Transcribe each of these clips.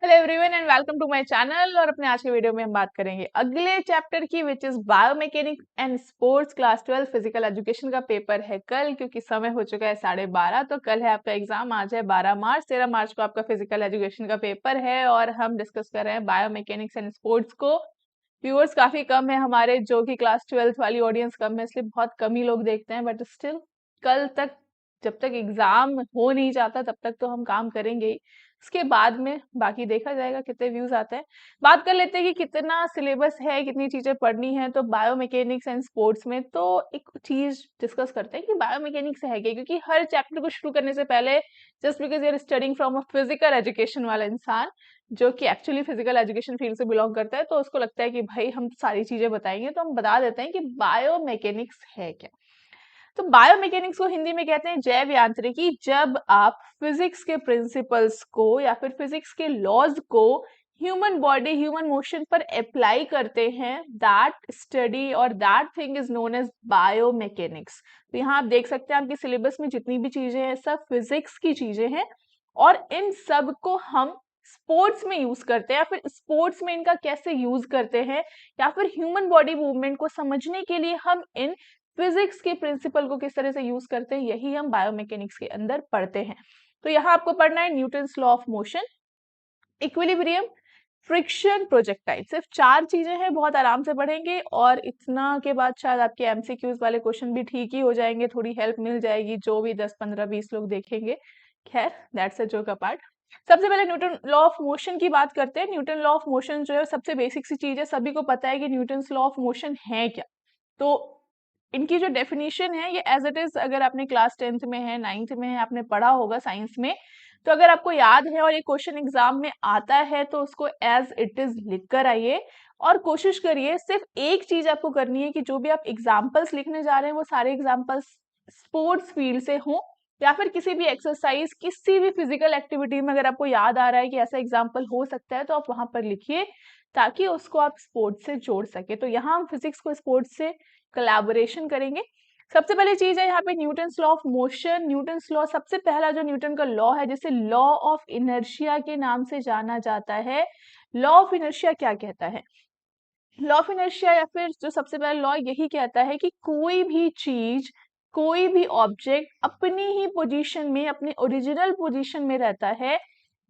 Hello everyone and welcome to my channel. और अपने आज के वीडियो में हम बात करेंगे अगले चैप्टर की which is biomechanics and sports. Class 12 physical education का पेपर है कल, क्योंकि समय हो चुका है 12:30। तो कल है आपका एग्जाम। आज है 12 मार्च, 13 मार्च को आपका फिजिकल एजुकेशन का पेपर है और हम डिस्कस कर रहे हैं बायोमैकेनिक्स एंड स्पोर्ट्स को। व्यूअर्स काफी कम है हमारे, जो कि क्लास 12 वाली ऑडियंस कम है, इसलिए बहुत कम ही लोग देखते हैं। बट स्टिल कल तक, जब तक एग्जाम हो नहीं जाता तब तक तो हम काम करेंगे ही। उसके बाद में बाकी देखा जाएगा कितने व्यूज आते हैं। बात कर लेते हैं कि कितना सिलेबस है, कितनी चीजें पढ़नी है। तो बायोमैकेनिक्स एंड स्पोर्ट्स में तो एक चीज डिस्कस करते हैं कि बायोमैकेनिक्स है क्या, क्योंकि हर चैप्टर को शुरू करने से पहले just because you're studying from a physical education वाला इंसान, जो कि एक्चुअली फिजिकल एजुकेशन फील्ड से बिलोंग करता है, तो उसको लगता है कि भाई हम सारी चीजें बताएंगे, तो हम बता देते हैं कि बायोमैकेनिक्स है क्या। तो बायोमैकेनिक्स को हिंदी में कहते हैं जैव यांत्रिकी। जब आप फिजिक्स के प्रिंसिपल्स को या फिर फिजिक्स के लॉज को ह्यूमन बॉडी, ह्यूमन मोशन पर अप्लाई करते हैं, दैट स्टडी और that thing is known as biomechanics. तो यहाँ आप देख सकते हैं आपके सिलेबस में जितनी भी चीजें हैं सब फिजिक्स की चीजें हैं, और इन सब को हम स्पोर्ट्स में यूज करते हैं, या फिर स्पोर्ट्स में इनका कैसे यूज करते हैं, या फिर ह्यूमन बॉडी मूवमेंट को समझने के लिए हम इन फिजिक्स के प्रिंसिपल को किस तरह से यूज करते हैं, यही हम बायोमैकेनिक्स के अंदर पढ़ते हैं। तो यहाँ आपको पढ़ना है Newton's law of motion, equilibrium, friction, projectile. सिर्फ 4 चीजें हैं, बहुत आराम से पढ़ेंगे। और इतना के बाद शायद आपके एमसीक्यूज वाले क्वेश्चन भी ठीक ही हो जाएंगे, थोड़ी हेल्प मिल जाएगी जो भी 10 15 20 लोग देखेंगे। खैर, दैट्स अ जोक अपार्ट। सबसे पहले न्यूटन लॉ ऑफ मोशन की बात करते हैं। न्यूटन लॉ ऑफ मोशन जो है सबसे बेसिक सी चीज है, सभी को पता है कि न्यूटन्स लॉ ऑफ मोशन है क्या। तो इनकी जो डेफिनेशन है ये एज इट इज, अगर आपने क्लास 10th में है, 9th में है, आपने पढ़ा होगा साइंस में, तो अगर आपको याद है और ये क्वेश्चन एग्जाम में आता है तो उसको एज इट इज लिख कर आइए। और कोशिश करिए, सिर्फ एक चीज आपको करनी है कि जो भी आप एग्जाम्पल्स लिखने जा रहे हैं वो सारे एग्जाम्पल्स स्पोर्ट्स फील्ड से हों, या फिर किसी भी एक्सरसाइज, किसी भी फिजिकल एक्टिविटी में अगर आपको याद आ रहा है कि ऐसा एग्जाम्पल हो सकता है तो आप वहां पर लिखिए, ताकि उसको आप स्पोर्ट्स से जोड़ सके। तो यहाँ हम फिजिक्स को स्पोर्ट्स से कोलैबोरेशन करेंगे। सबसे पहली चीज है यहाँ पे Newton's law of motion. Newton's law, सबसे पहला जो न्यूटन का लॉ है, जिसे लॉ ऑफ इनर्शिया के नाम से जाना जाता है। लॉ ऑफ इनर्शिया क्या कहता है? लॉ ऑफ इनर्शिया या फिर जो सबसे पहला लॉ यही कहता है कि कोई भी चीज, कोई भी ऑब्जेक्ट अपनी ही पोजीशन में, अपने ओरिजिनल पोजीशन में रहता है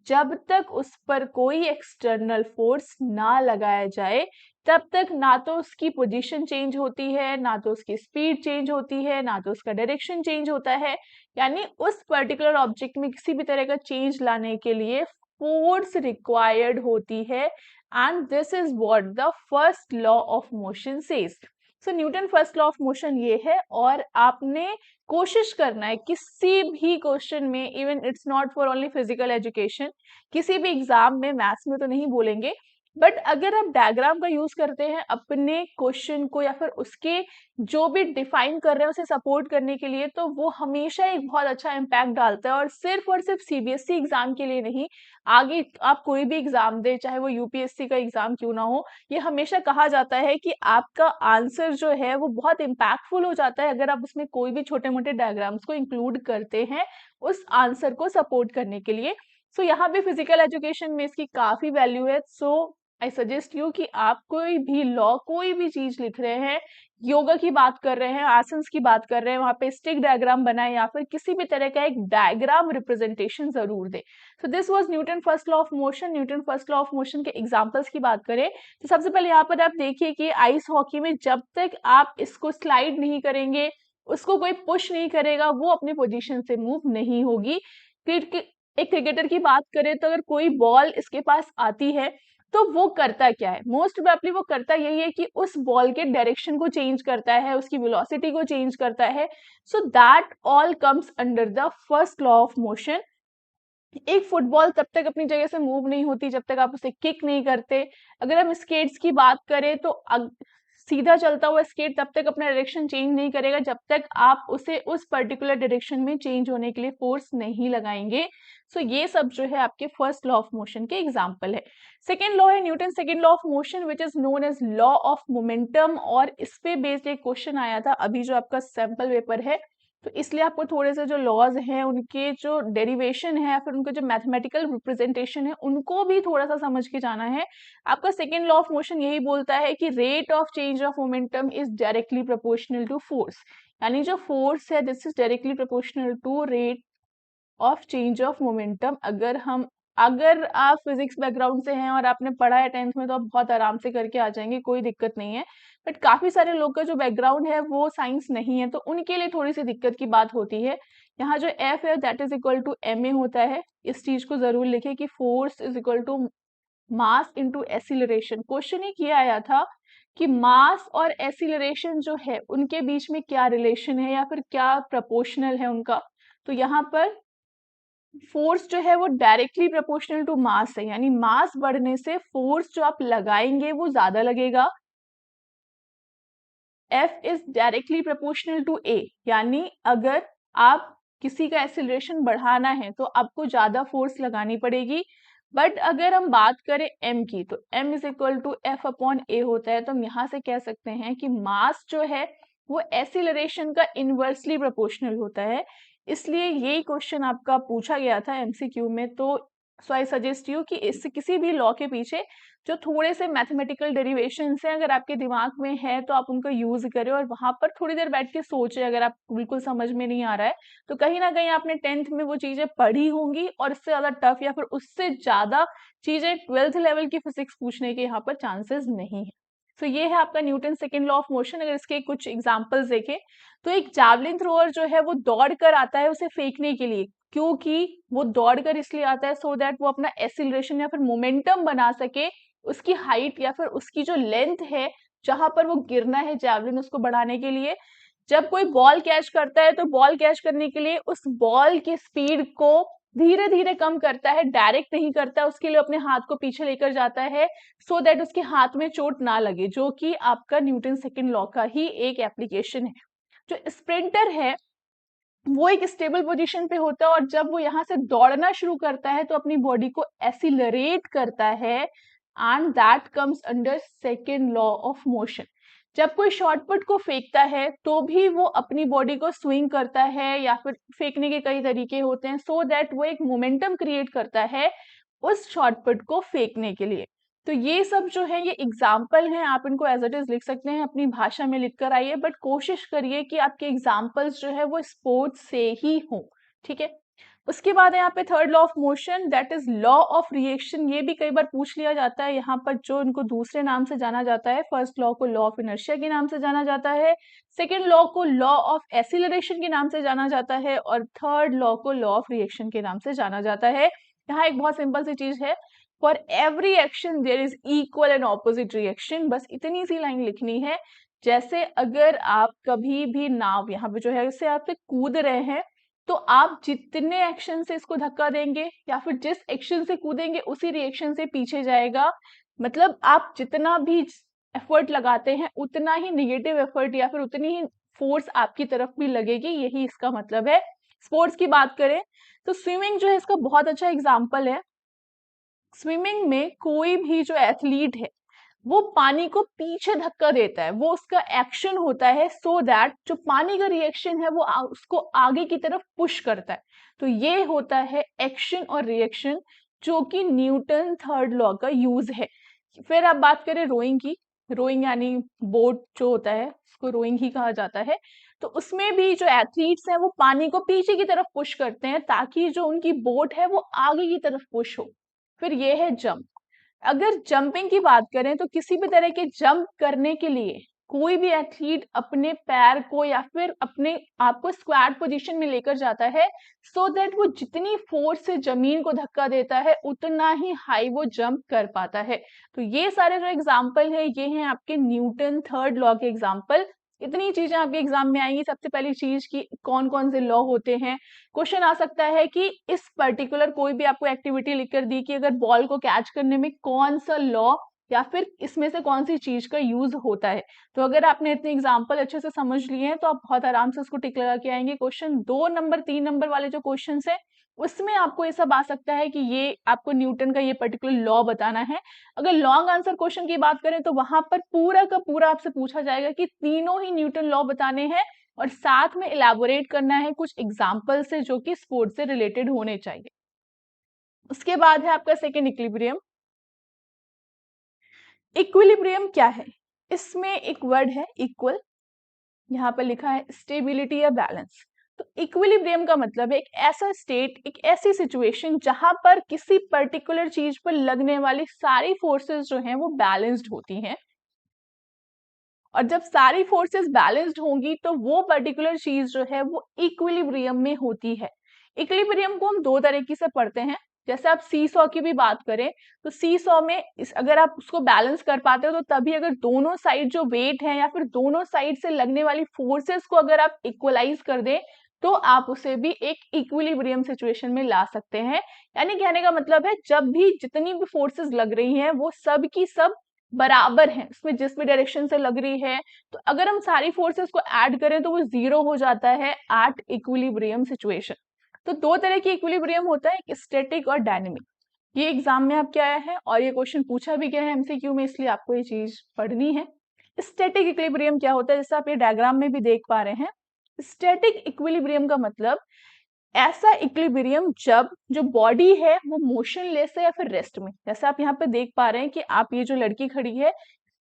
जब तक उस पर कोई एक्सटर्नल फोर्स ना लगाया जाए। तब तक ना तो उसकी पोजीशन चेंज होती है, ना तो उसकी स्पीड चेंज होती है, ना तो उसका डायरेक्शन चेंज होता है। यानी उस पर्टिकुलर ऑब्जेक्ट में किसी भी तरह का चेंज लाने के लिए फोर्स रिक्वायर्ड होती है। And this is what the first law of motion says. So Newton first law of motion ये है, और आपने कोशिश करना है किसी भी क्वेश्चन में, even it's not for only physical education, किसी भी एग्जाम में, मैथ्स में तो नहीं बोलेंगे, बट अगर आप डायग्राम का यूज करते हैं अपने क्वेश्चन को या फिर उसके जो भी डिफाइन कर रहे हैं उसे सपोर्ट करने के लिए, तो वो हमेशा एक बहुत अच्छा इम्पैक्ट डालता है। और सिर्फ सीबीएसई एग्जाम के लिए नहीं, आगे आप कोई भी एग्जाम दे, चाहे वो यूपीएससी का एग्जाम क्यों ना हो, ये हमेशा कहा जाता है कि आपका आंसर जो है वो बहुत इम्पैक्टफुल हो जाता है अगर आप उसमें कोई भी छोटे मोटे डायग्राम्स को इंक्लूड करते हैं उस आंसर को सपोर्ट करने के लिए। सो यहाँ पे फिजिकल एजुकेशन में इसकी काफी वैल्यू है। सो आई सजेस्ट यू कि आप कोई भी लॉ, कोई भी चीज लिख रहे हैं, योगा की बात कर रहे हैं, आसन्स की बात कर रहे हैं, वहां पे स्टिक डायग्राम बनाए या फिर किसी भी तरह का एक डायग्राम रिप्रेजेंटेशन जरूर दे। So this was Newton first law of motion. Newton first law of motion के एग्जांपल्स की बात करें तो सबसे पहले यहाँ पर आप देखिए कि आइस हॉकी में जब तक आप इसको स्लाइड नहीं करेंगे, उसको कोई पुश नहीं करेगा, वो अपने पोजीशन से मूव नहीं होगी। एक क्रिकेटर की बात करें तो अगर कोई बॉल इसके पास आती है तो वो करता क्या है? मोस्ट प्रोबेबली वो करता यही है कि उस बॉल के डायरेक्शन को चेंज करता है, उसकी वेलोसिटी को चेंज करता है। So that all comes under the first law of motion. एक फुटबॉल तब तक अपनी जगह से मूव नहीं होती जब तक आप उसे किक नहीं करते। अगर हम स्केट्स की बात करें तो सीधा चलता हुआ स्केट तब तक अपना डायरेक्शन चेंज नहीं करेगा जब तक आप उसे उस पर्टिकुलर डायरेक्शन में चेंज होने के लिए फोर्स नहीं लगाएंगे। सो ये सब जो है आपके फर्स्ट लॉ ऑफ मोशन के एग्जाम्पल है। सेकेंड लॉ है Newton second law of motion which is known as law of momentum, और इस पे बेस्ड एक क्वेश्चन आया था अभी जो आपका सैंपल पेपर है तो इसलिए आपको थोड़े से जो लॉज हैं उनके जो डेरिवेशन है या फिर उनका जो मैथमेटिकल रिप्रेजेंटेशन है उनको भी थोड़ा सा समझ के जाना है। आपका सेकेंड लॉ ऑफ मोशन यही बोलता है कि rate of change of momentum is directly proportional to force, यानी जो फोर्स है this is directly proportional to rate of change of momentum. अगर आप फिजिक्स बैकग्राउंड से हैं और आपने पढ़ा है 10th में तो आप बहुत आराम से करके आ जाएंगे, कोई दिक्कत नहीं है। बट काफी सारे लोग का जो बैकग्राउंड है वो साइंस नहीं है, तो उनके लिए थोड़ी सी दिक्कत की बात होती है। यहाँ जो F है that is equal to ma होता है। इस चीज को जरूर लिखे कि force is equal to mass into acceleration. Question ही किया आया था कि मास और एसिलरेशन जो है उनके बीच में क्या रिलेशन है या फिर क्या प्रपोर्शनल है उनका। तो यहाँ पर फोर्स जो है वो डायरेक्टली प्रोपोर्शनल टू मास है, यानी मास बढ़ने से फोर्स जो आप लगाएंगे वो ज्यादा लगेगा। F is directly proportional to A, यानी अगर आप किसी का एक्सीलरेशन बढ़ाना है तो आपको ज्यादा फोर्स लगानी पड़ेगी। बट अगर हम बात करें M की तो M is equal to F upon A होता है, तो हम यहाँ से कह सकते हैं कि मास जो है वो एक्सीलरेशन का इनवर्सली प्रोपोर्शनल होता है। इसलिए यही क्वेश्चन आपका पूछा गया था एमसीक्यू में। तो सो आई सजेस्ट यू कि इस किसी भी लॉ के पीछे जो थोड़े से मैथमेटिकल डेरिवेशन हैं अगर आपके दिमाग में है तो आप उनको यूज करें और वहां पर थोड़ी देर बैठ के सोचें। अगर आप बिल्कुल समझ में नहीं आ रहा है तो कहीं ना कहीं आपने 10th में वो चीजें पढ़ी होंगी और इससे ज्यादा टफ या फिर उससे ज्यादा चीजें 12th लेवल की फिजिक्स पूछने के यहाँ पर चांसेस नहीं है। तो ये है आपका Newton second law of motion. अगर इसके कुछ एग्जाम्पल्स देखें तो एक जावलिन थ्रोअर जो है वो दौड़ कर आता है उसे फेंकने के लिए, क्योंकि वो दौड़कर इसलिए आता है सो दैट वो अपना एक्सीलरेशन या फिर मोमेंटम बना सके। उसकी हाइट या फिर उसकी जो लेंथ है जहां पर वो गिरना है जैवलिन उसको बढ़ाने के लिए। जब कोई बॉल कैच करता है तो बॉल कैच करने के लिए उस बॉल की स्पीड को धीरे धीरे कम करता है, डायरेक्ट नहीं करता। उसके लिए अपने हाथ को पीछे लेकर जाता है सो दैट उसके हाथ में चोट ना लगे, जो कि आपका न्यूटन सेकेंड लॉ का ही एक एप्लीकेशन है। जो स्प्रिंटर है वो एक स्टेबल पोजीशन पे होता है और जब वो यहाँ से दौड़ना शुरू करता है तो अपनी बॉडी को एसिलरेट करता है and that comes under second law of motion. जब कोई शॉर्टपुट को फेंकता है तो भी वो अपनी बॉडी को स्विंग करता है या फिर फेंकने के कई तरीके होते हैं सो दैट वो एक मोमेंटम क्रिएट करता है उस शॉर्टपुट को फेंकने के लिए। तो ये सब जो है ये एग्जाम्पल हैं, आप इनको एज इट इज लिख सकते हैं, अपनी भाषा में लिख कर आइए, बट कोशिश करिए कि आपके एग्जाम्पल्स जो है वो स्पोर्ट्स से ही हो। ठीक है। उसके बाद है यहाँ पे third law of motion that is law of reaction. ये भी कई बार पूछ लिया जाता है यहाँ पर, जो इनको दूसरे नाम से जाना जाता है। फर्स्ट लॉ को लॉ ऑफ इनर्शिया के नाम से जाना जाता है, सेकेंड लॉ को लॉ ऑफ एसिलरेशन के नाम से जाना जाता है और थर्ड लॉ को लॉ ऑफ रिएक्शन के नाम से जाना जाता है। यहाँ एक बहुत सिंपल सी चीज है, for every action there is equal and opposite reaction. बस इतनी सी लाइन लिखनी है। जैसे अगर आप कभी भी नाव यहाँ पे जो है इससे आप कूद रहे हैं तो आप जितने एक्शन से इसको धक्का देंगे या फिर जिस एक्शन से कूदेंगे उसी रिएक्शन से पीछे जाएगा। मतलब आप जितना भी एफर्ट लगाते हैं उतना ही निगेटिव एफर्ट या फिर उतनी ही फोर्स आपकी तरफ भी लगेगी, यही इसका मतलब है। स्पोर्ट्स की बात करें तो स्विमिंग जो है इसका बहुत अच्छा एग्जाम्पल है। स्विमिंग में कोई भी जो एथलीट है वो पानी को पीछे धक्का देता है, वो उसका एक्शन होता है सो दैट जो पानी का रिएक्शन है वो उसको आगे की तरफ पुश करता है। तो ये होता है एक्शन और रिएक्शन, जो कि न्यूटन थर्ड लॉ का यूज है। फिर आप बात करें रोइंग की, रोइंग यानी बोट जो होता है उसको रोइंग ही कहा जाता है। तो उसमें भी जो एथलीट्स हैं वो पानी को पीछे की तरफ पुश करते हैं ताकि जो उनकी बोट है वो आगे की तरफ पुश हो। फिर ये है जंप। अगर जंपिंग की बात करें तो किसी भी तरह के जंप करने के लिए कोई भी एथलीट अपने पैर को या फिर अपने आप को स्क्वाट पोजीशन में लेकर जाता है सो दैट वो जितनी फोर्स से जमीन को धक्का देता है उतना ही हाई वो जंप कर पाता है। तो ये सारे जो एग्जाम्पल है ये हैं आपके न्यूटन थर्ड लॉ के एग्जाम्पल। इतनी चीजें आपके एग्जाम में आएंगी। सबसे पहली चीज की कौन कौन से लॉ होते हैं। क्वेश्चन आ सकता है कि इस पर्टिकुलर कोई भी आपको एक्टिविटी लिखकर दी कि अगर बॉल को कैच करने में कौन सा लॉ या फिर इसमें से कौन सी चीज का यूज होता है। तो अगर आपने इतने एग्जाम्पल अच्छे से समझ लिए हैं तो आप बहुत आराम से उसको टिक लगा के आएंगे। क्वेश्चन 2 नंबर 3 नंबर वाले जो क्वेश्चन है उसमें आपको ये सब आ सकता है कि ये आपको न्यूटन का ये पर्टिकुलर लॉ बताना है। अगर लॉन्ग आंसर क्वेश्चन की बात करें तो वहां पर पूरा का पूरा आपसे पूछा जाएगा कि तीनों ही न्यूटन लॉ बताने हैं और साथ में इलैबोरेट करना है कुछ एग्जाम्पल से जो कि स्पोर्ट्स से रिलेटेड होने चाहिए। उसके बाद है आपका सेकेंड इक्विलिब्रियम। इक्विलिब्रियम क्या है? इसमें एक वर्ड है इक्वल, यहाँ पर लिखा है स्टेबिलिटी या बैलेंस। तो इक्विलिब्रियम का मतलब है एक ऐसा स्टेट, एक ऐसी सिचुएशन जहां पर किसी पर्टिकुलर चीज पर लगने वाली सारी फोर्सेस जो हैं वो बैलेंस्ड होती हैं, और जब सारी फोर्सेस बैलेंस्ड होंगी तो वो पर्टिकुलर चीज जो है वो इक्विलिब्रियम में होती है। इक्विलिब्रियम को हम दो तरीके से पढ़ते हैं। जैसे आप सी सॉ की भी बात करें तो सी सॉ में अगर आप उसको बैलेंस कर पाते हो तो तभी, अगर दोनों साइड जो वेट है या फिर दोनों साइड से लगने वाली फोर्सेस को अगर आप इक्वलाइज कर दें तो आप उसे भी एक इक्विलिब्रियम सिचुएशन में ला सकते हैं। यानी कहने का मतलब है जब भी जितनी भी फोर्सेस लग रही हैं वो सब की सब बराबर है, उसमें जिस भी डायरेक्शन से लग रही है, तो अगर हम सारी फोर्सेस को ऐड करें तो वो जीरो हो जाता है एट इक्विलिब्रियम सिचुएशन। तो दो तरह की इक्विलिब्रियम होता है, एक स्टैटिक और डायनेमिक। ये एग्जाम में आपके आया है और ये क्वेश्चन पूछा भी गया है एमसीक्यू में, इसलिए आपको ये चीज पढ़नी है। स्टैटिक इक्विलिब्रियम क्या होता है? जैसे आप ये डायग्राम में भी देख पा रहे हैं, स्टैटिक इक्विलिब्रियम का मतलब ऐसा इक्विलिब्रियम जब जो बॉडी है वो मोशनलेस है या फिर रेस्ट में। जैसे आप यहाँ पे देख पा रहे हैं कि आप ये जो लड़की खड़ी है,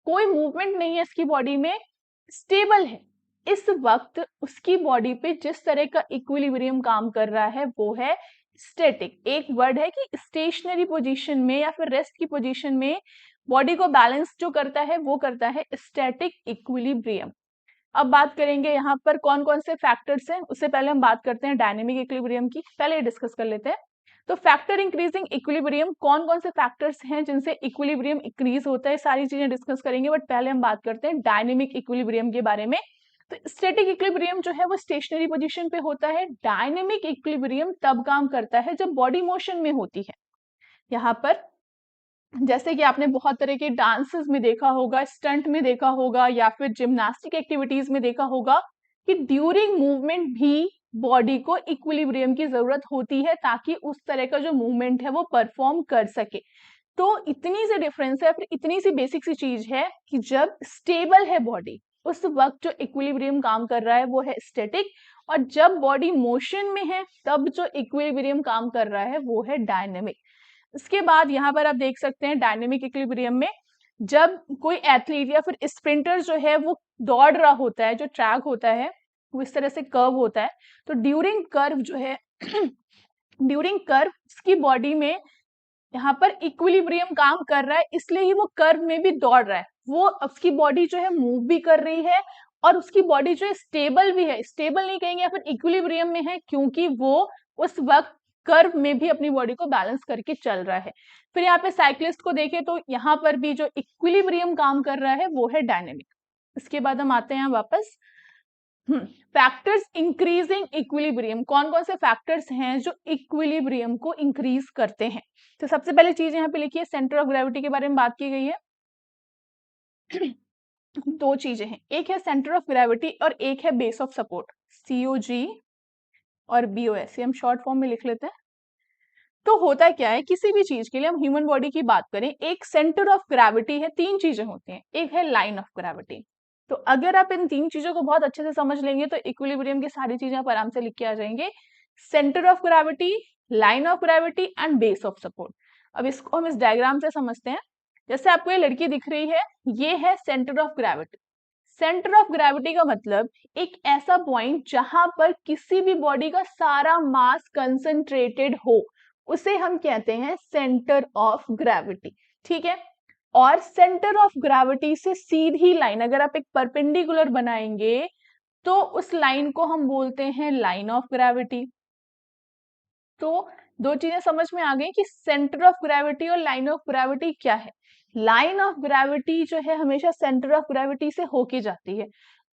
कोई मूवमेंट नहीं है इसकी बॉडी में, स्टेबल है। इस वक्त उसकी बॉडी पे जिस तरह का इक्विलिब्रियम काम कर रहा है वो है स्टैटिक। एक वर्ड है कि स्टेशनरी पोजीशन में या फिर रेस्ट की पोजीशन में बॉडी को बैलेंस जो करता है वो करता है स्टैटिक इक्विलिब्रियम। अब बात करेंगे यहाँ पर कौन कौन से फैक्टर्स हैं, उससे पहले हम बात करते हैं डायनेमिक इक्विलिब्रियम की, पहले डिस्कस कर लेते हैं। तो फैक्टर इंक्रीजिंग इक्विलिब्रियम, कौन कौन से फैक्टर्स हैं जिनसे इक्विलिब्रियम इंक्रीज होता है, सारी चीजें डिस्कस करेंगे, बट पहले हम बात करते हैं डायनेमिक इक्विलिब्रियम के बारे में। तो स्टैटिक इक्विलिब्रियम जो है वो स्टेशनरी पोजीशन पे होता है। डायनेमिक इक्विलिब्रियम तब काम करता है जब बॉडी मोशन में होती है। यहाँ पर जैसे कि आपने बहुत तरह के डांसेस में देखा होगा, स्टंट में देखा होगा या फिर जिम्नास्टिक एक्टिविटीज में देखा होगा कि ड्यूरिंग मूवमेंट भी बॉडी को इक्विलिब्रियम की जरूरत होती है ताकि उस तरह का जो मूवमेंट है वो परफॉर्म कर सके। तो इतनी सी डिफरेंस है, फिर इतनी सी बेसिक सी चीज है कि जब स्टेबल है बॉडी उस वक्त जो इक्विलिब्रियम काम कर रहा है वो है स्टैटिक, और जब बॉडी मोशन में है तब जो इक्विलिब्रियम काम कर रहा है वो है डायनेमिक। इसके बाद यहाँ पर आप देख सकते हैं डायनेमिक इक्विलिब्रियम में जब कोई एथलीट या फिर स्प्रिंटर जो है वो दौड़ रहा होता है, जो ट्रैक होता है वो इस तरह से कर्व होता है, तो ड्यूरिंग कर्व जो है ड्यूरिंग कर्व उसकी बॉडी में यहाँ पर इक्विलिब्रियम काम कर रहा है, इसलिए ही वो कर्व में भी दौड़ रहा है। वो उसकी बॉडी जो है मूव भी कर रही है और उसकी बॉडी जो है स्टेबल भी है, स्टेबल नहीं कहेंगे या फिर इक्विलिब्रियम में है क्योंकि वो उस वक्त कर्व में भी अपनी बॉडी को बैलेंस करके चल रहा है। फिर यहाँ पे साइक्लिस्ट को देखें तो यहाँ पर भी जो इक्विलिब्रियम काम कर रहा है वो है डायनेमिक। इसके बाद हम आते हैं वापस फैक्टर्स इंक्रीजिंग इक्विलिब्रियम, कौन कौन से फैक्टर्स हैं जो इक्विलिब्रियम को इंक्रीज करते हैं। तो सबसे पहले चीज यहाँ पे लिखिए, सेंटर ऑफ ग्रेविटी के बारे में बात की गई है। दो चीजें हैं, एक है सेंटर ऑफ ग्रेविटी और एक है बेस ऑफ सपोर्ट, COG और BOS, हम शॉर्ट फॉर्म में लिख लेते हैं। तो होता क्या है, किसी भी चीज के लिए हम ह्यूमन बॉडी की बात करें, एक सेंटर ऑफ ग्रेविटी है, तीन चीजें होती हैं, एक है लाइन ऑफ ग्रेविटी। तो अगर आप इन तीन चीजों को बहुत अच्छे से समझ लेंगे तो इक्विलिब्रियम की सारी चीजें आप आराम से लिख के आ जाएंगे, centre of gravity, line of gravity and base of support. अब इसको हम इस डायग्राम से समझते हैं। जैसे आपको ये लड़की दिख रही है, ये है centre of gravity. Centre of gravity का मतलब एक ऐसा पॉइंट जहां पर किसी भी बॉडी का सारा मास कंसंट्रेटेड हो, उसे हम कहते हैं सेंटर ऑफ ग्रेविटी। ठीक है, और सेंटर ऑफ ग्रेविटी से सीधी लाइन अगर आप एक परपेंडिकुलर बनाएंगे तो उस लाइन को हम बोलते हैं लाइन ऑफ ग्रेविटी। तो दो चीजें समझ में आ गई कि सेंटर ऑफ ग्रेविटी और लाइन ऑफ ग्रेविटी क्या है। लाइन ऑफ ग्रेविटी जो है हमेशा सेंटर ऑफ ग्रेविटी से होके जाती है।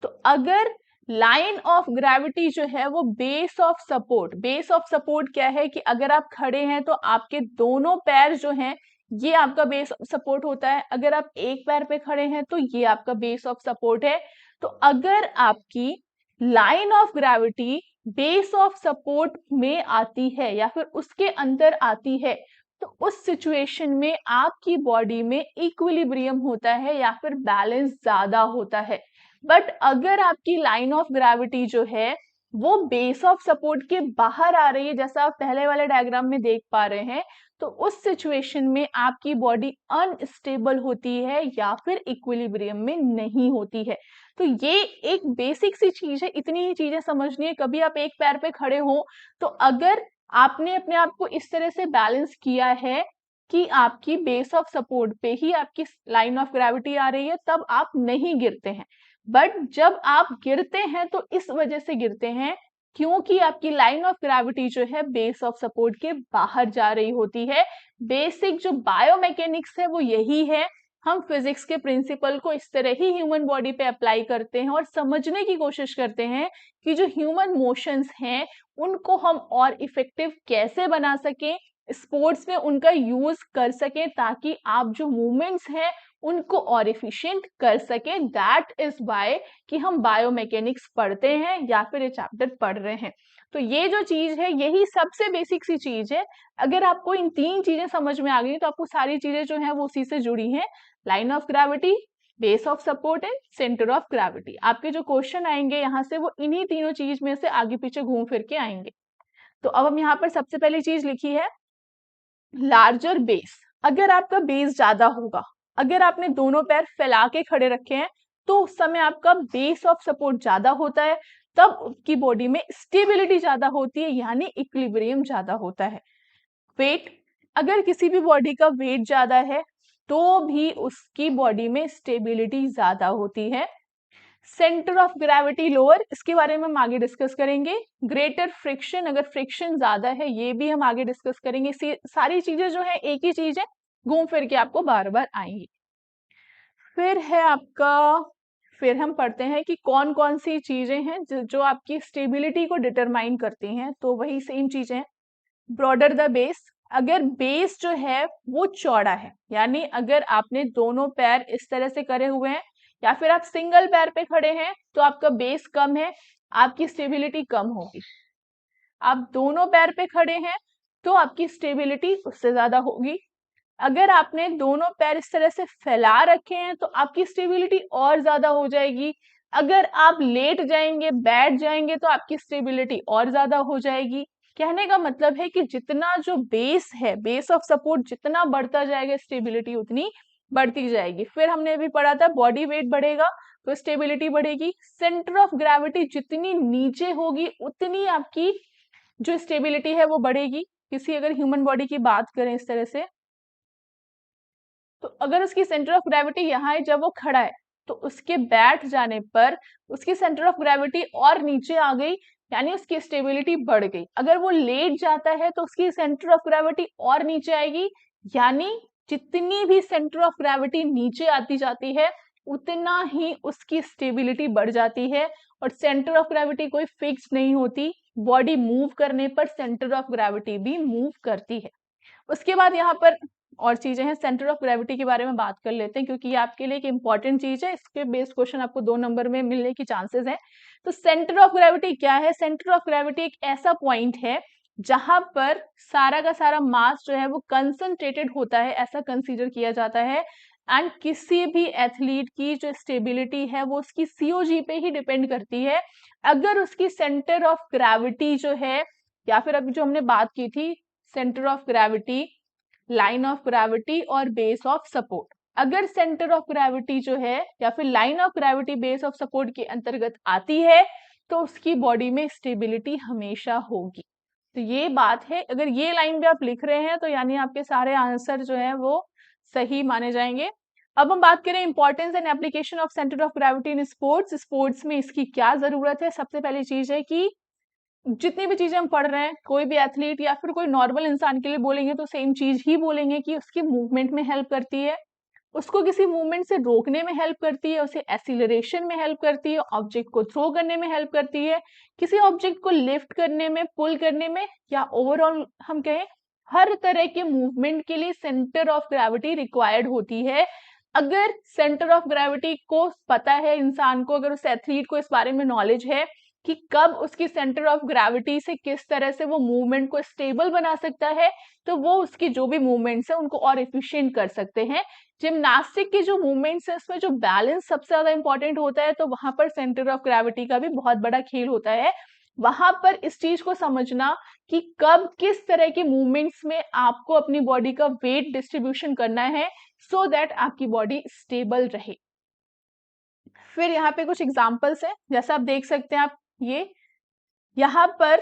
तो अगर लाइन ऑफ ग्रेविटी जो है वो base of support, base of support क्या है कि अगर आप खड़े हैं तो आपके दोनों पैर जो हैं ये आपका बेस ऑफ सपोर्ट होता है, अगर आप एक पैर पे खड़े हैं तो ये आपका बेस ऑफ सपोर्ट है। तो अगर आपकी line of gravity base of support में आती है या फिर उसके अंदर आती है तो उस सिचुएशन में आपकी बॉडी में इक्विलिब्रियम होता है या फिर बैलेंस ज्यादा होता है। बट अगर आपकी लाइन ऑफ ग्रेविटी जो है वो बेस ऑफ सपोर्ट के बाहर आ रही है, जैसा आप पहले वाले डायग्राम में देख पा रहे हैं, तो उस सिचुएशन में आपकी बॉडी अनस्टेबल होती है या फिर इक्विलिब्रियम में नहीं होती है। तो ये एक बेसिक सी चीज है, इतनी ही चीजें समझनी है। कभी आप एक पैर पे खड़े हो तो अगर आपने अपने आप को इस तरह से बैलेंस किया है कि आपकी बेस ऑफ सपोर्ट पे ही आपकी लाइन ऑफ ग्रेविटी आ रही है, तब आप नहीं गिरते हैं। बट जब आप गिरते हैं तो इस वजह से गिरते हैं क्योंकि आपकी लाइन ऑफ ग्रेविटी जो है बेस ऑफ सपोर्ट के बाहर जा रही होती है। बेसिक जो बायोमैकेनिक्स है वो यही है। हम फिजिक्स के प्रिंसिपल को इस तरह ही ह्यूमन बॉडी पे अप्लाई करते हैं और समझने की कोशिश करते हैं कि जो ह्यूमन मोशंस हैं उनको हम और इफेक्टिव कैसे बना सकें, स्पोर्ट्स में उनका यूज कर सकें, ताकि आप जो मूवमेंट्स हैं उनको और इफिशिएंट कर सकें। दैट इज वाई कि हम बायोमैकेनिक्स पढ़ते हैं या फिर ये चैप्टर पढ़ रहे हैं। तो ये जो चीज है यही सबसे बेसिक सी चीज है। अगर आपको इन तीन चीजें समझ में आ गई तो आपको सारी चीजें जो है वो उसी से जुड़ी हैं। Line of gravity, base of support and centre of gravity. आपके जो क्वेश्चन आएंगे यहाँ से वो इन्हीं तीनों चीज में से आगे पीछे घूम फिर के आएंगे। तो अब हम यहाँ पर सबसे पहली चीज लिखी है लार्जर बेस। अगर आपका बेस ज्यादा होगा, अगर आपने दोनों पैर फैला के खड़े रखे हैं तो उस समय आपका बेस ऑफ सपोर्ट ज्यादा होता है, तब उसकी बॉडी में स्टेबिलिटी ज्यादा होती है, यानी इक्विलिब्रियम ज्यादा होता है। वेट, अगर किसी भी बॉडी का वेट ज्यादा है तो भी उसकी बॉडी में स्टेबिलिटी ज्यादा होती है। सेंटर ऑफ ग्रेविटी लोअर, इसके बारे में हम आगे डिस्कस करेंगे। ग्रेटर फ्रिक्शन, अगर फ्रिक्शन ज्यादा है ये भी हम आगे डिस्कस करेंगे। सारी चीजें जो है एक ही चीज है, घूम फिर के आपको बार बार आएंगी। फिर है आपका, फिर हम पढ़ते हैं कि कौन कौन सी चीजें हैं जो आपकी स्टेबिलिटी को डिटरमाइन करती हैं। तो वही सेम चीजें, ब्रॉडर द बेस, अगर बेस जो है वो चौड़ा है, यानी अगर आपने दोनों पैर इस तरह से करे हुए हैं या फिर आप सिंगल पैर पे खड़े हैं तो आपका बेस कम है, आपकी स्टेबिलिटी कम होगी। आप दोनों पैर पे खड़े हैं तो आपकी स्टेबिलिटी उससे ज्यादा होगी। अगर आपने दोनों पैर इस तरह से फैला रखे हैं तो आपकी स्टेबिलिटी और ज्यादा हो जाएगी। अगर आप लेट जाएंगे, बैठ जाएंगे तो आपकी स्टेबिलिटी और ज्यादा हो जाएगी। कहने का मतलब है कि जितना जो बेस है, बेस ऑफ सपोर्ट जितना बढ़ता जाएगा स्टेबिलिटी उतनी बढ़ती जाएगी। फिर हमने अभी पढ़ा था बॉडी वेट बढ़ेगा तो स्टेबिलिटी बढ़ेगी। सेंटर ऑफ ग्रेविटी जितनी नीचे होगी उतनी आपकी जो स्टेबिलिटी है वो बढ़ेगी। किसी अगर ह्यूमन बॉडी की बात करें इस तरह से, तो अगर उसकी सेंटर ऑफ ग्रेविटी यहाँ है जब वो खड़ा है तो उसके बैठ जाने पर उसकी सेंटर ऑफ ग्रेविटी और नीचे आ गई, यानी उसकी स्टेबिलिटी बढ़ गई। अगर वो लेट जाता है तो उसकी सेंटर ऑफ ग्रेविटी और नीचे आएगी, यानी जितनी भी सेंटर ऑफ ग्रेविटी नीचे आती जाती है उतना ही उसकी स्टेबिलिटी बढ़ जाती है। और सेंटर ऑफ ग्रेविटी कोई फिक्स नहीं होती, बॉडी मूव करने पर सेंटर ऑफ ग्रेविटी भी मूव करती है। उसके बाद यहाँ पर और चीजें हैं, सेंटर ऑफ ग्रेविटी के बारे में बात कर लेते हैं क्योंकि ये आपके लिए एक इंपॉर्टेंट चीज है। इसके बेस क्वेश्चन आपको 2 नंबर में मिलने की चांसेस हैं। तो सेंटर ऑफ ग्रेविटी क्या है? सेंटर ऑफ ग्रेविटी एक ऐसा पॉइंट है जहां पर सारा का सारा मास जो है वो कंसंट्रेटेड होता है, ऐसा कंसीडर किया जाता है। एंड किसी भी एथलीट की जो स्टेबिलिटी है वो उसकी सीओजी पे ही डिपेंड करती है। अगर उसकी सेंटर ऑफ ग्रेविटी जो है, या फिर अभी जो हमने बात की थी centre of gravity, line of gravity और बेस ऑफ सपोर्ट, अगर सेंटर ऑफ ग्रेविटी जो है या फिर line of gravity base of support के अंतर्गत आती है तो उसकी बॉडी में स्टेबिलिटी हमेशा होगी। तो ये बात है, अगर ये लाइन भी आप लिख रहे हैं तो यानी आपके सारे आंसर जो है वो सही माने जाएंगे। अब हम बात करें importance and application of centre of gravity in sports. Sports में इसकी क्या जरूरत है? सबसे पहली चीज है कि जितनी भी चीजें हम पढ़ रहे हैं, कोई भी एथलीट या फिर कोई नॉर्मल इंसान के लिए बोलेंगे तो सेम चीज ही बोलेंगे कि उसकी मूवमेंट में हेल्प करती है, उसको किसी मूवमेंट से रोकने में हेल्प करती है, उसे एक्सीलरेशन में हेल्प करती है, ऑब्जेक्ट को थ्रो करने में हेल्प करती है, किसी ऑब्जेक्ट को लिफ्ट करने में, पुल करने में, या ओवरऑल हम कहें हर तरह के मूवमेंट के लिए सेंटर ऑफ ग्रेविटी रिक्वायर्ड होती है। अगर सेंटर ऑफ ग्रेविटी को पता है इंसान को, अगर उस एथलीट को इस बारे में नॉलेज है कि कब उसकी सेंटर ऑफ ग्रेविटी से किस तरह से वो मूवमेंट को स्टेबल बना सकता है, तो वो उसकी जो भी मूवमेंट्स है उनको और एफिशिएंट कर सकते हैं। जिम्नास्टिक की जो मूवमेंट्स है उसमें जो बैलेंस सबसे ज्यादा इंपॉर्टेंट होता है, तो वहां पर सेंटर ऑफ ग्रेविटी का भी बहुत बड़ा खेल होता है। वहां पर इस चीज को समझना कि कब किस तरह के मूवमेंट्स में आपको अपनी बॉडी का वेट डिस्ट्रीब्यूशन करना है, सो दैट आपकी बॉडी स्टेबल रहे। फिर यहाँ पे कुछ एग्जांपल्स हैं, जैसा आप देख सकते हैं, आप ये यहाँ पर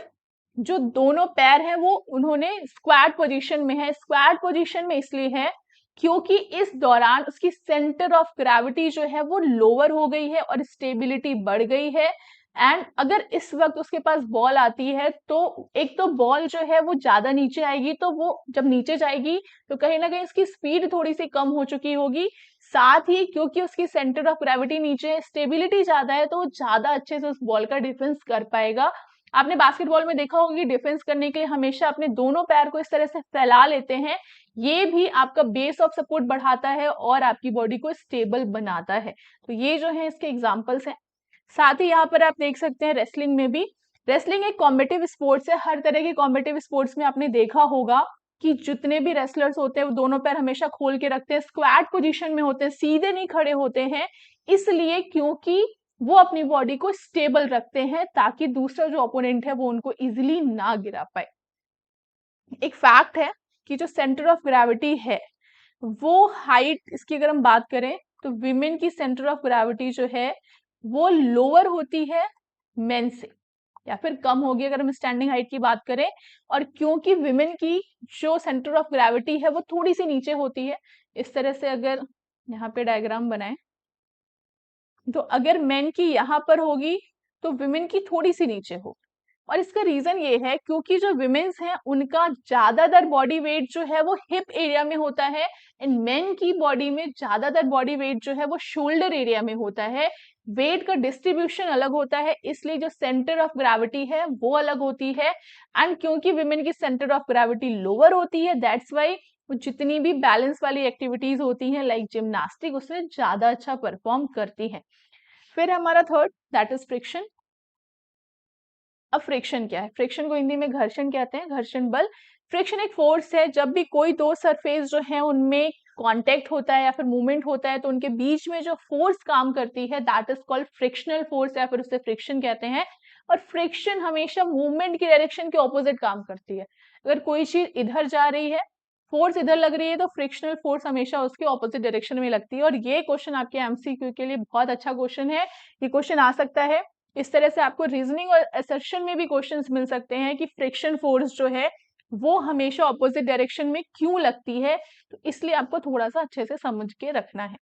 जो दोनों पैर हैं वो उन्होंने स्क्वाट पोजीशन में है। स्क्वाट पोजीशन में इसलिए है क्योंकि इस दौरान उसकी सेंटर ऑफ ग्रेविटी जो है वो लोअर हो गई है और स्टेबिलिटी बढ़ गई है। एंड अगर इस वक्त उसके पास बॉल आती है तो एक तो बॉल जो है वो ज्यादा नीचे आएगी, तो वो जब नीचे जाएगी तो कहीं ना कहीं उसकी स्पीड थोड़ी सी कम हो चुकी होगी। साथ ही क्योंकि उसकी सेंटर ऑफ ग्रेविटी नीचे है, स्टेबिलिटी ज्यादा है, तो वो ज्यादा अच्छे से उस बॉल का डिफेंस कर पाएगा। आपने बास्केटबॉल में देखा होगा कि डिफेंस करने के लिए हमेशा अपने दोनों पैर को इस तरह से फैला लेते हैं। ये भी आपका बेस ऑफ सपोर्ट बढ़ाता है और आपकी बॉडी को स्टेबल बनाता है। तो ये जो है इसके एग्जांपल्स हैं। साथ ही यहाँ पर आप देख सकते हैं रेसलिंग में भी। रेसलिंग एक कॉम्पिटिटिव स्पोर्ट्स है। हर तरह के कॉम्पिटिटिव स्पोर्ट्स में आपने देखा होगा कि जितने भी रेसलर्स होते हैं वो दोनों पैर हमेशा खोल के रखते हैं, स्क्वाट पोजीशन में होते हैं, सीधे नहीं खड़े होते हैं। इसलिए क्योंकि वो अपनी बॉडी को स्टेबल रखते हैं ताकि दूसरा जो ओपोनेंट है वो उनको इजिली ना गिरा पाए। एक फैक्ट है कि जो सेंटर ऑफ ग्रेविटी है वो हाइट, इसकी अगर हम बात करें तो विमेन की सेंटर ऑफ ग्रेविटी जो है वो लोअर होती है मेन से, या फिर कम होगी अगर हम स्टैंडिंग हाइट की बात करें। और क्योंकि विमेन की जो सेंटर ऑफ ग्रेविटी है वो थोड़ी सी नीचे होती है, इस तरह से अगर यहाँ पे डायग्राम बनाए तो अगर मेन की यहाँ पर होगी तो विमेन की थोड़ी सी नीचे होगी। और इसका रीजन ये है क्योंकि जो विमेन्स हैं उनका ज्यादातर बॉडी वेट जो है वो हिप एरिया में होता है, एंड मेन की बॉडी में ज्यादातर बॉडी वेट जो है वो शोल्डर एरिया में होता है। वेट का डिस्ट्रीब्यूशन अलग होता है, इसलिए जो सेंटर ऑफ ग्रेविटी है वो अलग होती है। एंड क्योंकि विमेन की सेंटर ऑफ ग्रेविटी लोअर होती है, दैट्स वाई वो जितनी भी बैलेंस वाली एक्टिविटीज होती हैं लाइक जिम्नास्टिक उसमें ज्यादा अच्छा परफॉर्म करती है। फिर हमारा थर्ड दैट इज फ्रिक्शन। अब फ्रिक्शन क्या है? फ्रिक्शन को हिंदी में घर्षण कहते हैं, घर्षण बल। फ्रिक्शन एक फोर्स है, जब भी कोई दो सरफेस जो है उनमें कांटेक्ट होता है या फिर मूवमेंट होता है तो उनके बीच में जो फोर्स काम करती है that is called frictional force, या फिर उसे फ्रिक्शन कहते हैं। और फ्रिक्शन हमेशा मूवमेंट की डायरेक्शन के ऑपोजिट काम करती है। अगर कोई चीज इधर जा रही है, फोर्स इधर लग रही है, तो फ्रिक्शनल फोर्स हमेशा उसके ऑपोजिट डायरेक्शन में लगती है। और ये क्वेश्चन आपके एमसीक्यू के लिए बहुत अच्छा क्वेश्चन है, ये क्वेश्चन आ सकता है। इस तरह से आपको रीजनिंग और असर्शन में भी क्वेश्चंस मिल सकते हैं कि फ्रिक्शन फोर्स जो है वो हमेशा ऑपोजिट डायरेक्शन में क्यों लगती है, तो इसलिए आपको थोड़ा सा अच्छे से समझ के रखना है।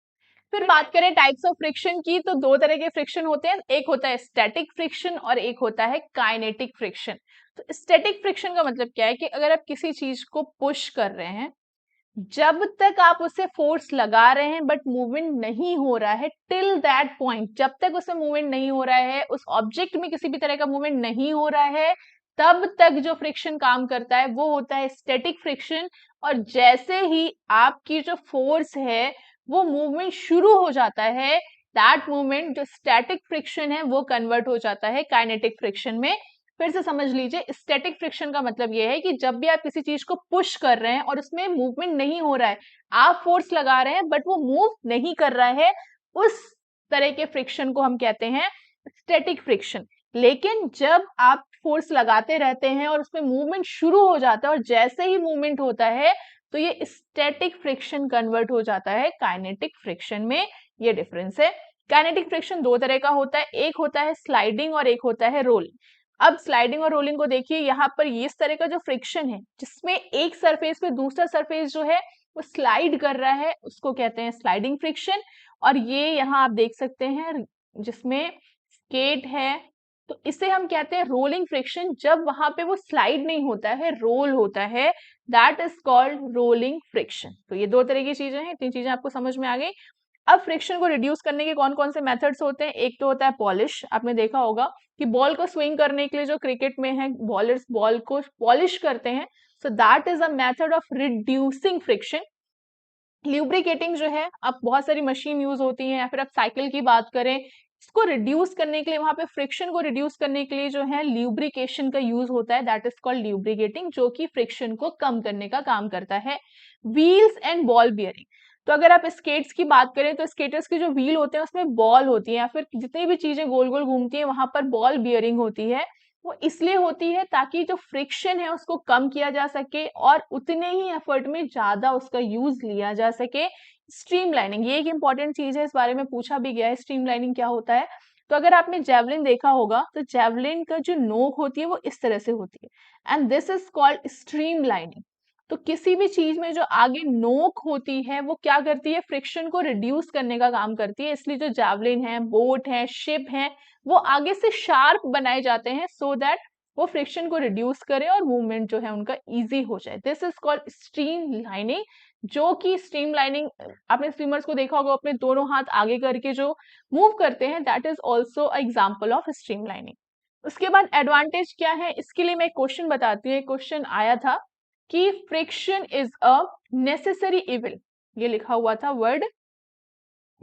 फिर बात करें टाइप्स ऑफ फ्रिक्शन की, तो दो तरह के फ्रिक्शन होते हैं, एक होता है स्टैटिक फ्रिक्शन और एक होता है काइनेटिक फ्रिक्शन। तो स्टैटिक फ्रिक्शन का मतलब क्या है कि अगर आप किसी चीज को पुश कर रहे हैं, जब तक आप उसे फोर्स लगा रहे हैं बट मूवमेंट नहीं हो रहा है, टिल दैट पॉइंट, जब तक उसमें मूवमेंट नहीं हो रहा है, उस ऑब्जेक्ट में किसी भी तरह का मूवमेंट नहीं हो रहा है, तब तक जो फ्रिक्शन काम करता है वो होता है स्टैटिक फ्रिक्शन। और जैसे ही आपकी जो फोर्स है वो मूवमेंट शुरू हो जाता है, दैट मूवमेंट जो स्टैटिक फ्रिक्शन है वो कन्वर्ट हो जाता है काइनेटिक फ्रिक्शन में। फिर से समझ लीजिए, स्टैटिक फ्रिक्शन का मतलब यह है कि जब भी आप किसी चीज को पुश कर रहे हैं और उसमें मूवमेंट नहीं हो रहा है, आप फोर्स लगा रहे हैं बट वो मूव नहीं कर रहा है, उस तरह के फ्रिक्शन को हम कहते हैं स्टैटिक फ्रिक्शन। लेकिन जब आप फोर्स लगाते रहते हैं और उसमें मूवमेंट शुरू हो जाता है और जैसे ही मूवमेंट होता है तो ये स्टैटिक फ्रिक्शन कन्वर्ट हो जाता है काइनेटिक फ्रिक्शन में। ये डिफरेंस है। काइनेटिक फ्रिक्शन दो तरह का होता है, एक होता है स्लाइडिंग और एक होता है रोलिंग। अब स्लाइडिंग और रोलिंग को देखिए, यहाँ पर इस तरह का जो फ्रिक्शन है जिसमें एक सरफेस पे दूसरा सरफेस जो है वो स्लाइड कर रहा है, उसको कहते हैं स्लाइडिंग फ्रिक्शन। और ये यहाँ आप देख सकते हैं जिसमें स्केट है, तो इसे हम कहते हैं रोलिंग फ्रिक्शन। जब वहां पे वो स्लाइड नहीं होता है, रोल होता है, that is called rolling friction. तो ये दो तरह की चीजें हैं, तीन चीजें आपको समझ में आ गई। अब फ्रिक्शन को रिड्यूस करने के कौन कौन से मेथड्स होते हैं? एक तो होता है पॉलिश। आपने देखा होगा कि बॉल को स्विंग करने के लिए जो क्रिकेट में है बॉलर्स बॉल को पॉलिश करते हैं, so that is a method of reducing friction. Lubricating जो है, अब बहुत सारी मशीन यूज होती हैं, या फिर आप साइकिल की बात करें, इसको रिड्यूस करने के लिए, वहां पे फ्रिक्शन को रिड्यूस करने के लिए जो है ल्यूब्रिकेशन का यूज होता है, दैट इज कॉल्ड ल्यूब्रिकेटिंग, जो कि फ्रिक्शन को कम करने का काम करता है। व्हील्स एंड बॉल बियरिंग, तो अगर आप स्केट्स की बात करें तो स्केटर्स के जो व्हील होते हैं उसमें बॉल होती है, या फिर जितनी भी चीजें गोल गोल घूमती है वहां पर बॉल बियरिंग होती है। वो इसलिए होती है ताकि जो फ्रिक्शन है उसको कम किया जा सके और उतने ही एफर्ट में ज्यादा उसका यूज लिया जा सके। स्ट्रीमलाइनिंग, ये एक इंपॉर्टेंट चीज है, इस बारे में पूछा भी गया है स्ट्रीमलाइनिंग क्या होता है। तो अगर आपने जेवलिन देखा होगा तो जेवलिन का जो नोक होती है वो इस तरह से होती है, and this is called streamlining. तो किसी भी चीज में जो आगे नोक होती है वो क्या करती है, फ्रिक्शन को रिड्यूस करने का काम करती है, इसलिए जो जावलिन है, बोट है, शिप है, वो आगे से शार्प बनाए जाते हैं सो दैट वो फ्रिक्शन को रिड्यूस करे और मूवमेंट जो है उनका इजी हो जाए। This is called stream lining. जो कि स्ट्रीम लाइनिंग, आपने स्विमर्स को देखा होगा अपने दोनों हाथ आगे करके जो मूव करते हैं, that is also example of stream lining. उसके बाद एडवांटेज क्या है, इसके लिए मैं एक क्वेश्चन बताती हूँ। एक क्वेश्चन आया था कि friction is a necessary evil, ये लिखा हुआ था वर्ड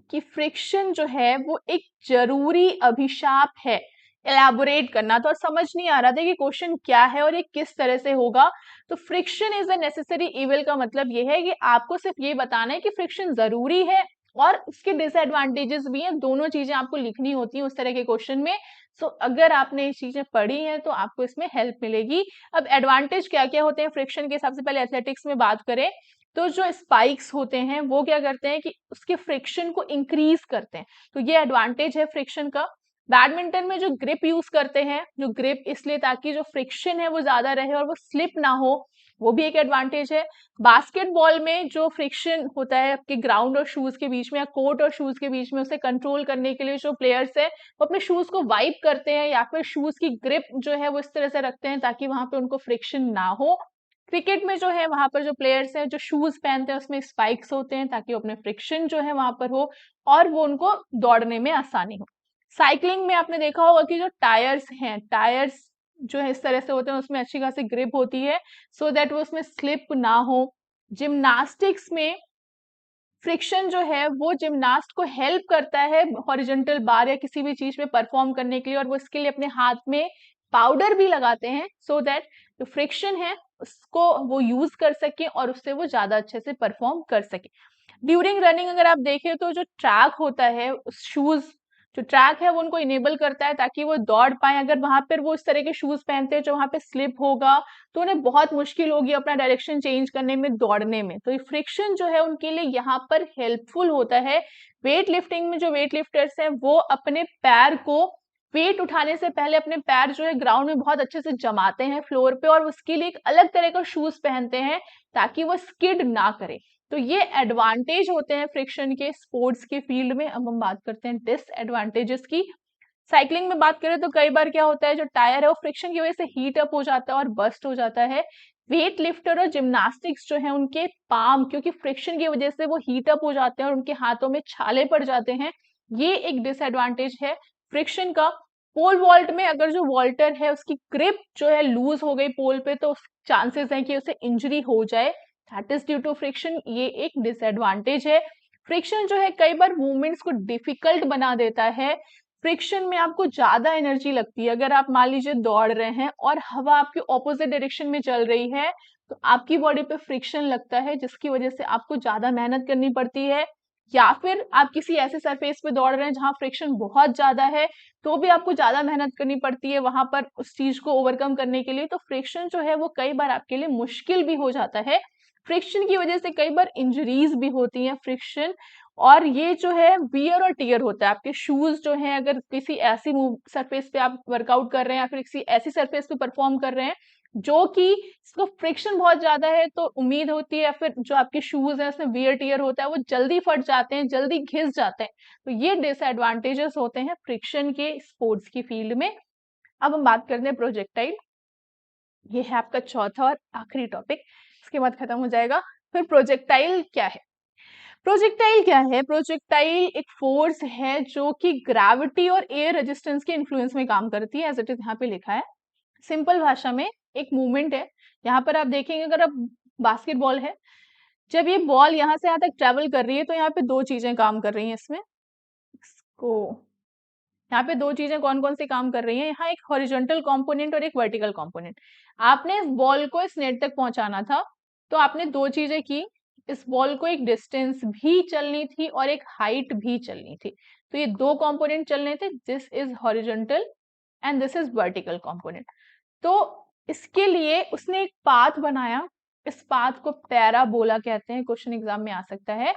कि फ्रिक्शन जो है वो एक जरूरी अभिशाप है। एलैबोरेट करना था और समझ नहीं आ रहा था कि क्वेश्चन क्या है और ये किस तरह से होगा। तो friction is a necessary evil का मतलब ये है कि आपको सिर्फ ये बताना है कि फ्रिक्शन जरूरी है और उसके डिसएडवांटेजेस भी हैं, दोनों चीजें आपको लिखनी होती हैं उस तरह के क्वेश्चन में। सो अगर आपने ये चीजें पढ़ी हैं तो आपको इसमें हेल्प मिलेगी। अब एडवांटेज क्या क्या होते हैं फ्रिक्शन के, सबसे पहले एथलेटिक्स में बात करें तो जो स्पाइक्स होते हैं वो क्या करते हैं कि उसके फ्रिक्शन को इंक्रीज करते हैं, तो ये एडवांटेज है फ्रिक्शन का। बैडमिंटन में जो ग्रिप यूज करते हैं, जो ग्रिप इसलिए ताकि जो फ्रिक्शन है वो ज्यादा रहे और वो स्लिप ना हो, वो भी एक एडवांटेज है। बास्केटबॉल में जो फ्रिक्शन होता है आपके ग्राउंड और शूज के बीच में या कोर्ट और शूज के बीच में, उसे कंट्रोल करने के लिए जो प्लेयर्स है वो अपने शूज को वाइप करते हैं या फिर शूज की ग्रिप जो है वो इस तरह से रखते हैं ताकि वहां पे उनको फ्रिक्शन ना हो। क्रिकेट में जो है वहां पर जो प्लेयर्स हैं जो शूज पहनते हैं उसमें स्पाइक्स होते हैं ताकि वो अपने फ्रिक्शन जो है वहां पर हो और वो उनको दौड़ने में आसानी हो। साइकिलिंग में आपने देखा होगा कि जो टायर्स हैं, टायर्स जो है इस तरह से होते हैं, उसमें अच्छी खासी ग्रिप होती है सो दैट वो उसमें स्लिप ना हो। जिम्नास्टिक्स में फ्रिक्शन जो है वो जिम्नास्ट को हेल्प करता है हॉरिजॉन्टल बार या किसी भी चीज में परफॉर्म करने के लिए, और वो इसके लिए अपने हाथ में पाउडर भी लगाते हैं सो दैट जो फ्रिक्शन है उसको वो यूज कर सके और उससे वो ज्यादा अच्छे से परफॉर्म कर सके। ड्यूरिंग रनिंग अगर आप देखें तो जो ट्रैक होता है, शूज जो ट्रैक है वो उनको इनेबल करता है ताकि वो दौड़ पाए। अगर वहां पर वो इस तरह के शूज पहनते हैं जो वहां पे स्लिप होगा तो उन्हें बहुत मुश्किल होगी अपना डायरेक्शन चेंज करने में, दौड़ने में। तो ये फ्रिक्शन जो है उनके लिए यहाँ पर हेल्पफुल होता है। वेट लिफ्टिंग में जो वेट लिफ्टर्स हैं वो अपने पैर को वेट उठाने से पहले अपने पैर जो है ग्राउंड में बहुत अच्छे से जमाते हैं फ्लोर पे, और उसके लिए एक अलग तरह का शूज पहनते हैं ताकि वो स्किड ना करे। तो ये एडवांटेज होते हैं फ्रिक्शन के स्पोर्ट्स के फील्ड में। अब हम बात करते हैं डिसएडवांटेजेस की। साइकिलिंग में बात करें तो कई बार क्या होता है, जो टायर है वो फ्रिक्शन की वजह से हीट अप हो जाता है और बस्ट हो जाता है। वेट लिफ्टर और जिम्नास्टिक्स जो है उनके पाम, क्योंकि फ्रिक्शन की वजह से वो हीट अप हो जाते हैं और उनके हाथों में छाले पड़ जाते हैं, ये एक डिसएडवांटेज है फ्रिक्शन का। पोल वॉल्ट में अगर जो वॉल्टर है उसकी ग्रिप जो है लूज हो गई पोल पे तो चांसेस है कि उसे इंजरी हो जाए, that is due to friction, ये एक डिसएडवांटेज है। फ्रिक्शन जो है कई बार मूवमेंट्स को डिफिकल्ट बना देता है। फ्रिक्शन में आपको ज्यादा एनर्जी लगती है। अगर आप मान लीजिए दौड़ रहे हैं और हवा आपके ऑपोजिट डायरेक्शन में चल रही है तो आपकी बॉडी पे फ्रिक्शन लगता है जिसकी वजह से आपको ज्यादा मेहनत करनी पड़ती है। या फिर आप किसी ऐसे सरफेस पे दौड़ रहे हैं जहां फ्रिक्शन बहुत ज्यादा है तो भी आपको ज्यादा मेहनत करनी पड़ती है वहां पर उस चीज को ओवरकम करने के लिए। तो फ्रिक्शन जो है वो कई बार आपके लिए मुश्किल भी हो जाता है। फ्रिक्शन की वजह से कई बार इंजरीज भी होती हैं फ्रिक्शन। और ये जो है वियर और टियर होता है, आपके शूज जो हैं अगर किसी ऐसी सरफेस पे आप वर्कआउट कर रहे हैं या फिर किसी ऐसी सरफेस पे परफॉर्म कर रहे हैं जो कि इसका फ्रिक्शन बहुत ज्यादा है, तो उम्मीद होती है फिर जो आपके शूज हैं उसमें वियर टियर होता है वो जल्दी फट जाते हैं, जल्दी घिस जाते हैं। तो ये डिसएडवांटेजेस होते हैं फ्रिक्शन के स्पोर्ट्स की फील्ड में। अब हम बात करते हैं प्रोजेक्टाइल, ये है आपका चौथा और आखिरी टॉपिक, इसके बाद खत्म हो जाएगा। फिर प्रोजेक्टाइल क्या है? प्रोजेक्टाइल क्या है? प्रोजेक्टाइल एक फोर्स है जो कि ग्रेविटी और एयर रेजिस्टेंस के इन्फ्लुएंस में काम करती है, एज इट इज यहाँ पे लिखा है। सिंपल भाषा में एक मूवमेंट है। यहाँ पर आप देखेंगे अगर आप बास्केटबॉल है, जब ये बॉल यहाँ से यहाँ तक ट्रेवल कर रही है तो यहाँ पे दो चीजें काम कर रही हैं इसमें, इसको यहाँ पे दो चीजें कौन कौन सी काम कर रही हैं, यहाँ एक हॉरिजॉन्टल कंपोनेंट और एक वर्टिकल कंपोनेंट। आपने इस बॉल को इस नेट तक पहुंचाना था, तो आपने दो चीजें की, इस बॉल को एक डिस्टेंस भी चलनी थी और एक हाइट भी चलनी थी। तो ये दो कंपोनेंट चलने थे, this is horizontal and this is vertical component. तो इसके लिए उसने एक पाथ बनाया, इस पाथ को पैराबोला कहते हैं, क्वेश्चन एग्जाम में आ सकता है।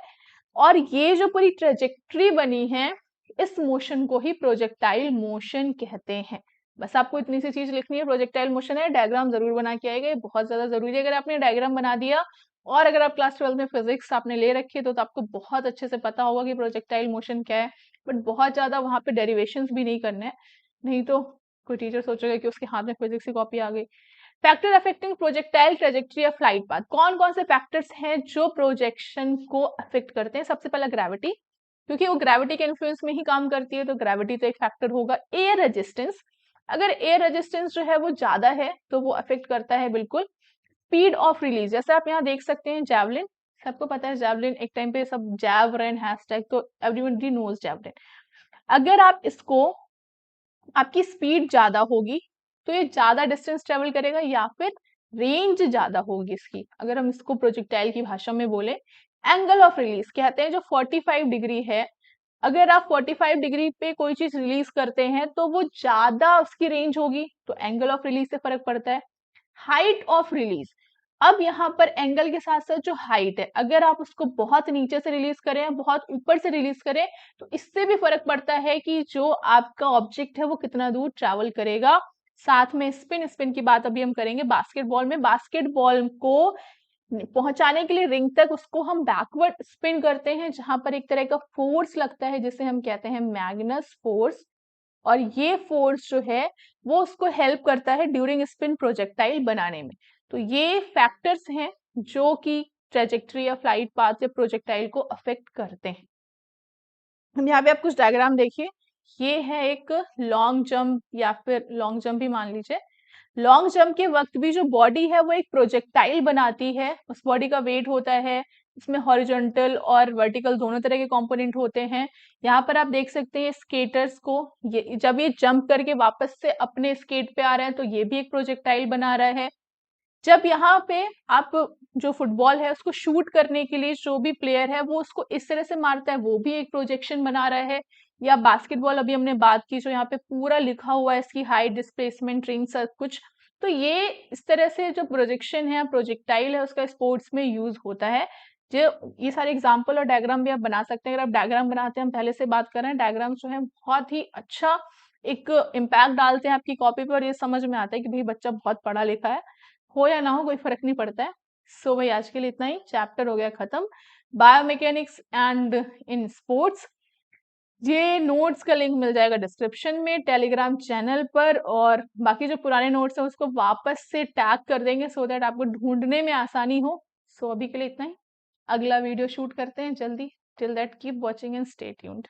और ये जो पूरी ट्रेजेक्ट्री बनी है, इस मोशन को ही प्रोजेक्टाइल मोशन कहते हैं। बस आपको इतनी सी चीज लिखनी है, प्रोजेक्टाइल मोशन है, डायग्राम जरूर बना के आएगा, ये बहुत ज्यादा जरूरी है। अगर आपने डायग्राम बना दिया और अगर आप क्लास 12 में फिजिक्स आपने ले रखी है तो आपको बहुत अच्छे से पता होगा कि प्रोजेक्टाइल मोशन क्या है। बट बहुत ज्यादा वहां पे डेरिवेशंस भी नहीं करने हैं, नहीं तो कोई टीचर सोचेगा कि उसके हाथ में फिजिक्स की कॉपी आ गई। Factor affecting projectile trajectory of flight path, कौन कौन से फैक्टर्स हैं जो प्रोजेक्शन को अफेक्ट करते हैं? सबसे पहला ग्रेविटी, क्योंकि वो ग्रेविटी के इन्फ्लुएंस में ही काम करती है, तो ग्रेविटी तो एक फैक्टर होगा। एयर रेजिस्टेंस, अगर एयर रेजिस्टेंस जो है वो ज्यादा है तो वो अफेक्ट करता है बिल्कुल। स्पीड ऑफ रिलीज, जैसे आप यहाँ देख सकते हैं जैवलिन, सबको पता है जैवलिन, एक टाइम पे सब जैवलिन हैशटैग, तो एवरीबॉडी नोज जैवलिन। अगर आप इसको, आपकी स्पीड ज्यादा होगी तो ये ज्यादा डिस्टेंस ट्रेवल करेगा, या फिर रेंज ज्यादा होगी इसकी। अगर हम इसको प्रोजेक्टाइल की भाषा में बोले, एंगल ऑफ रिलीज कहते हैं जो 45 डिग्री है, अगर आप 45 डिग्री पे कोई चीज रिलीज करते हैं तो वो ज्यादा उसकी रेंज होगी, तो एंगल ऑफ रिलीज से फर्क पड़ता है। हाइट ऑफ रिलीज, अब यहाँ पर एंगल के साथ साथ जो हाइट है, अगर आप उसको बहुत नीचे से रिलीज करें या बहुत ऊपर से रिलीज करें तो इससे भी फर्क पड़ता है कि जो आपका ऑब्जेक्ट है वो कितना दूर ट्रैवल करेगा। साथ में स्पिन, स्पिन की बात अभी हम करेंगे। बास्केटबॉल में बास्केटबॉल को पहुंचाने के लिए रिंग तक उसको हम बैकवर्ड स्पिन करते हैं, जहां पर एक तरह का फोर्स लगता है जिसे हम कहते हैं मैग्नस फोर्स, और ये फोर्स जो है वो उसको हेल्प करता है ड्यूरिंग स्पिन प्रोजेक्टाइल बनाने में। तो ये फैक्टर्स हैं जो कि ट्रेजेक्ट्री या फ्लाइट पाथ या प्रोजेक्टाइल को अफेक्ट करते हैं। हम यहाँ पे आप कुछ डायग्राम देखिए, ये है एक लॉन्ग जंप, या फिर लॉन्ग जंप ही मान लीजिए। लॉन्ग जंप के वक्त भी जो बॉडी है वो एक प्रोजेक्टाइल बनाती है, उस बॉडी का वेट होता है, इसमें हॉरिजॉन्टल और वर्टिकल दोनों तरह के कंपोनेंट होते हैं। यहाँ पर आप देख सकते हैं स्केटर्स को, ये जब ये जंप करके वापस से अपने स्केट पे आ रहे हैं तो ये भी एक प्रोजेक्टाइल बना रहा है। जब यहाँ पे आप जो फुटबॉल है उसको शूट करने के लिए जो भी प्लेयर है वो उसको इस तरह से मारता है, वो भी एक प्रोजेक्शन बना रहा है। या बास्केटबॉल अभी हमने बात की, जो यहाँ पे पूरा लिखा हुआ है इसकी हाइट, डिस्प्लेसमेंट, रेंज, सब कुछ। तो ये इस तरह से जो प्रोजेक्शन है, प्रोजेक्टाइल है, उसका स्पोर्ट्स में यूज होता है। जो ये सारे एग्जाम्पल और डायग्राम भी आप बना सकते हैं। अगर आप डायग्राम बनाते हैं, हम पहले से बात कर रहे हैं, डायग्राम जो है बहुत ही अच्छा एक इम्पैक्ट डालते हैं आपकी कॉपी पर, और ये समझ में आता है कि भाई बच्चा बहुत पढ़ा लिखा है, हो या ना हो कोई फर्क नहीं पड़ता है। सो भाई आज के लिए इतना ही, चैप्टर हो गया खत्म, बायोमैकेनिक्स एंड इन स्पोर्ट्स। ये नोट्स का लिंक मिल जाएगा डिस्क्रिप्शन में, टेलीग्राम चैनल पर, और बाकी जो पुराने नोट्स हैं उसको वापस से टैग कर देंगे सो दैट आपको ढूंढने में आसानी हो। सो अभी के लिए इतना ही, अगला वीडियो शूट करते हैं जल्दी। Till that keep watching and stay tuned.